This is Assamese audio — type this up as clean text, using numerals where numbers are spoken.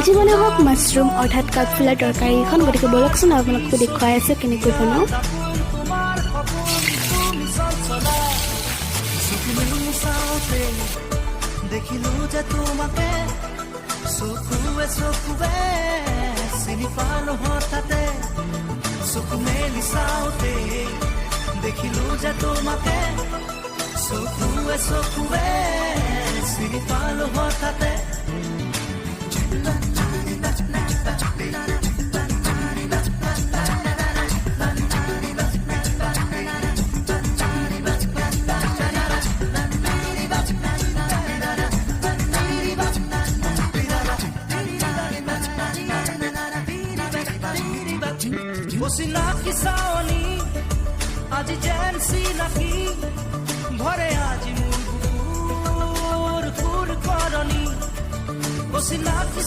আজি বনোৱা হওক মাছৰুম অৰ্থাৎ কাঠফুলাৰ তৰকাৰী এখন। গতিকে বলকচোন আপোনালোককো দেখুৱাই আছোঁ কেনেকৈ বনাওঁ। দেখিলো যে তোমাকে চকুৱে চকুৱে চিনি পালো হঠাতে চকু মেলি চাওঁতে দেখিলো যে তোমাকে চকুৱে চকুৱে চিনি পালো হঠাতে চিনাকি চাৱনি আজি যেন চিনাকি ভৰে আজি মোৰ ফুৰ ফুৰ কৰণী চিনাকি